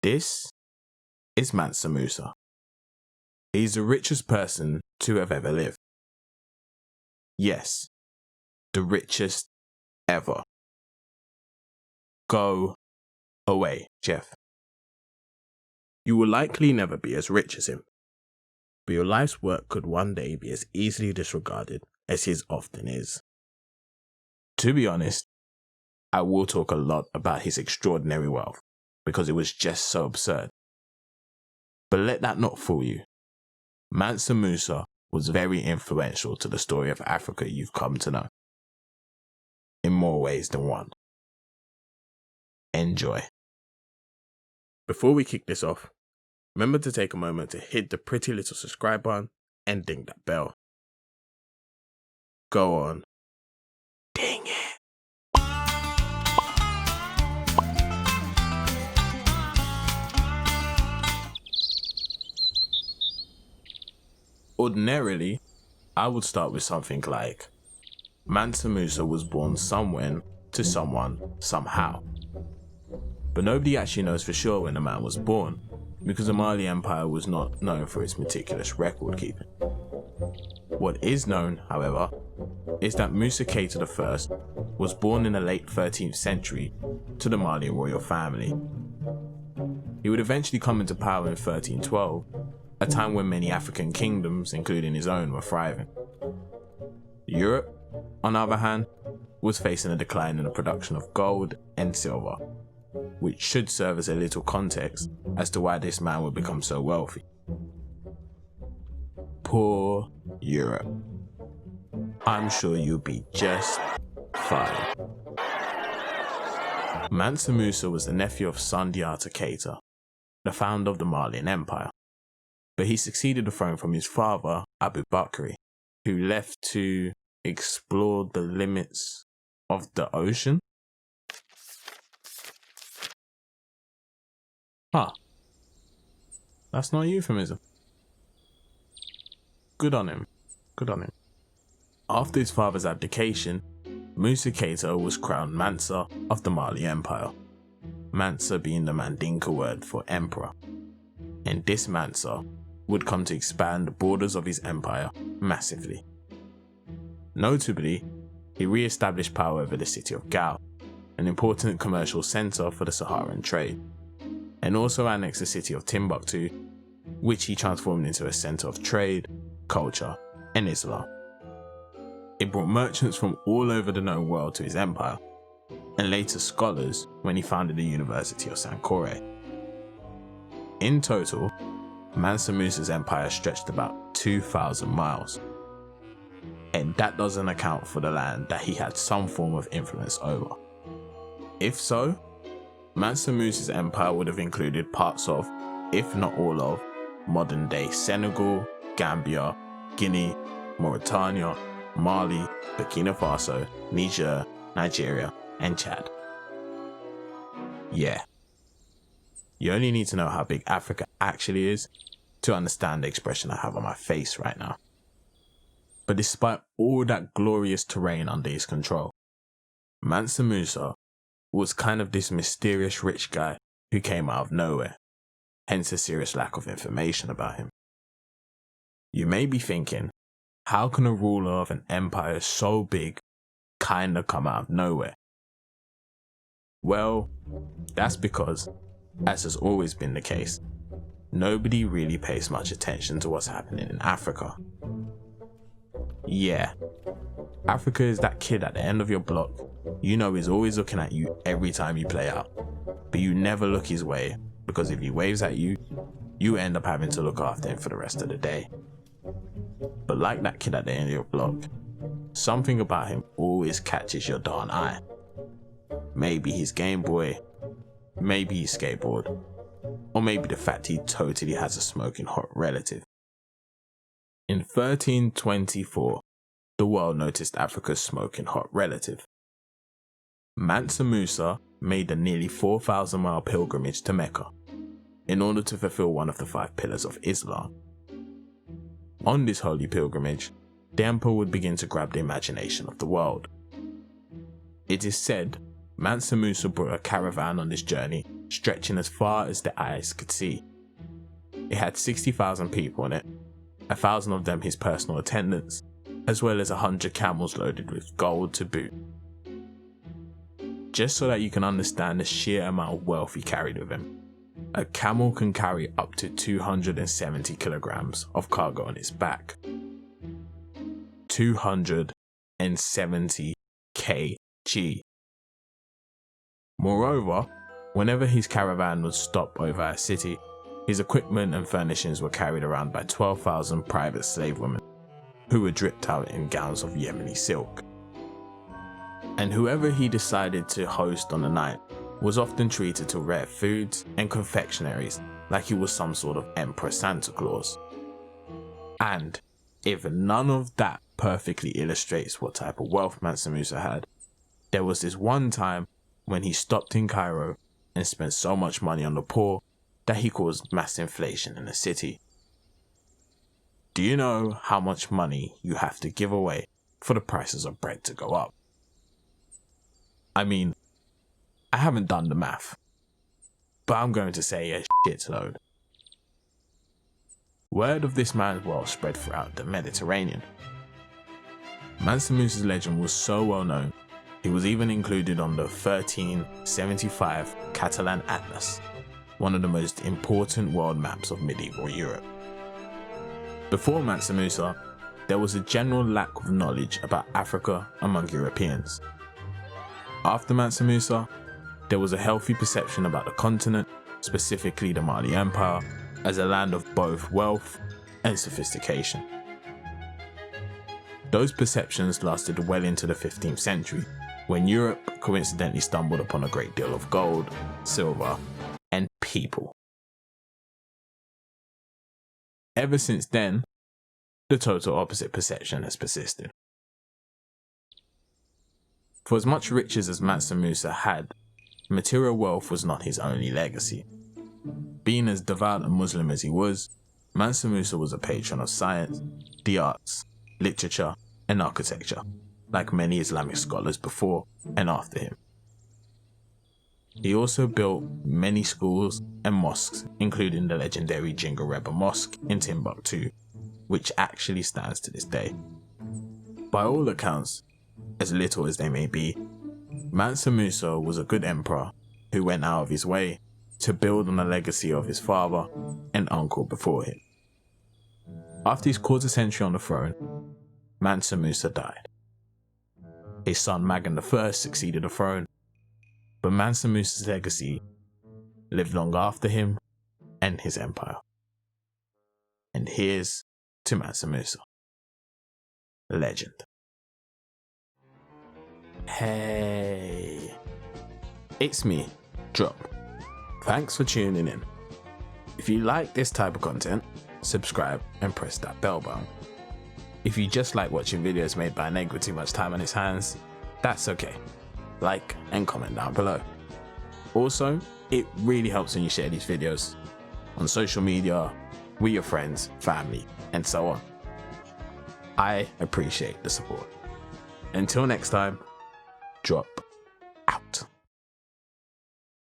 This is Mansa Musa. He's the richest person to have ever lived. Yes, the richest ever. Go away, Jeff. You will likely never be as rich as him, but your life's work could one day be as easily disregarded as his often is. To be honest, I will talk a lot about his extraordinary wealth because it was just so absurd. But let that not fool you. Mansa Musa was very influential to the story of Africa you've come to know, in more ways than one. Enjoy. Before we kick this off, remember to take a moment to hit the pretty little subscribe button and ding that bell. Go on. Ding it. Ordinarily, I would start with something like, Mansa Musa was born somewhere to someone somehow. But nobody actually knows for sure when the man was born, because the Mali Empire was not known for its meticulous record keeping. What is known, however, is that Musa Keita I was born in the late 13th century to the Mali royal family. He would eventually come into power in 1312, a time when many African kingdoms, including his own, were thriving. Europe, on the other hand, was facing a decline in the production of gold and silver, which should serve as a little context as to why this man would become so wealthy. Poor Europe. I'm sure you'll be just fine. Mansa Musa was the nephew of Sundiata Keita, the founder of the Malian Empire, but he succeeded the throne from his father, Abu Bakr, who left to explore the limits of the ocean. Huh. That's not a euphemism. Good on him. Good on him. After his father's abdication, Musa Keita was crowned Mansa of the Mali Empire, Mansa being the Mandinka word for emperor. And this Mansa would come to expand the borders of his empire massively. Notably, he re-established power over the city of Gao, an important commercial centre for the Saharan trade, and also annexed the city of Timbuktu, which he transformed into a centre of trade, culture, and Islam. It brought merchants from all over the known world to his empire, and later scholars when he founded the University of Sankore. In total, Mansa Musa's empire stretched about 2,000 miles. And that doesn't account for the land that he had some form of influence over. If so, Mansa Musa's empire would have included parts of, if not all of, modern-day Senegal, Gambia, Guinea, Mauritania, Mali, Burkina Faso, Niger, Nigeria, and Chad. Yeah. You only need to know how big Africa actually is to understand the expression I have on my face right now. But despite all that glorious terrain under his control, Mansa Musa was kind of this mysterious rich guy who came out of nowhere, hence a serious lack of information about him. You may be thinking, how can a ruler of an empire so big kinda come out of nowhere? Well, that's because, as has always been the case, nobody really pays much attention to what's happening in Africa. Yeah, Africa is that kid at the end of your block you know is always looking at you every time you play out, but you never look his way because if he waves at you, you end up having to look after him for the rest of the day. But like that kid at the end of your block, something about him always catches your darn eye. Maybe his Game Boy, maybe his skateboard, or maybe the fact he totally has a smoking hot relative. In 1324, the world noticed Africa's smoking hot relative. Mansa Musa made the nearly 4,000-mile pilgrimage to Mecca in order to fulfill one of the 5 pillars of Islam. On this holy pilgrimage, the emperor would begin to grab the imagination of the world. It is said Mansa Musa brought a caravan on this journey stretching as far as the eyes could see. It had 60,000 people in it, 1,000 of them his personal attendants, as well as 100 camels loaded with gold to boot. Just so that you can understand the sheer amount of wealth he carried with him, a camel can carry up to 270 kilograms of cargo on its back. 270 kg. Moreover, whenever his caravan would stop over a city, his equipment and furnishings were carried around by 12,000 private slave women, who were dripped out in gowns of Yemeni silk. And whoever he decided to host on the night was often treated to rare foods and confectionaries like he was some sort of Emperor Santa Claus. And if none of that perfectly illustrates what type of wealth Mansa Musa had, there was this one time when he stopped in Cairo and spent so much money on the poor that he caused mass inflation in the city. Do you know how much money you have to give away for the prices of bread to go up? I mean, I haven't done the math, but I'm going to say a shitload. Word of this man's wealth spread throughout the Mediterranean. Mansa Musa's legend was so well known, he was even included on the 1375 Catalan Atlas, one of the most important world maps of medieval Europe. Before Mansa Musa, there was a general lack of knowledge about Africa among Europeans. After Mansa Musa, there was a healthy perception about the continent, specifically the Mali Empire, as a land of both wealth and sophistication. Those perceptions lasted well into the 15th century, when Europe coincidentally stumbled upon a great deal of gold, silver, and people. Ever since then, the total opposite perception has persisted. For as much riches as Mansa Musa had, material wealth was not his only legacy. Being as devout a Muslim as he was, Mansa Musa was a patron of science, the arts, literature, and architecture, like many Islamic scholars before and after him. He also built many schools and mosques, including the legendary Jingareba Mosque in Timbuktu, which actually stands to this day. By all accounts, as little as they may be, Mansa Musa was a good emperor who went out of his way to build on the legacy of his father and uncle before him. After his quarter century on the throne, Mansa Musa died. His son Magan I succeeded the throne, but Mansa Musa's legacy lived long after him and his empire. And here's to Mansa Musa, legend. Hey, it's me, Drop. Thanks for tuning in. If you like this type of content, subscribe and press that bell button. If you just like watching videos made by a nigga with too much time on his hands, that's okay. Like and comment down below. Also, it really helps when you share these videos on social media, with your friends, family, and so on. I appreciate the support. Until next time, Drop.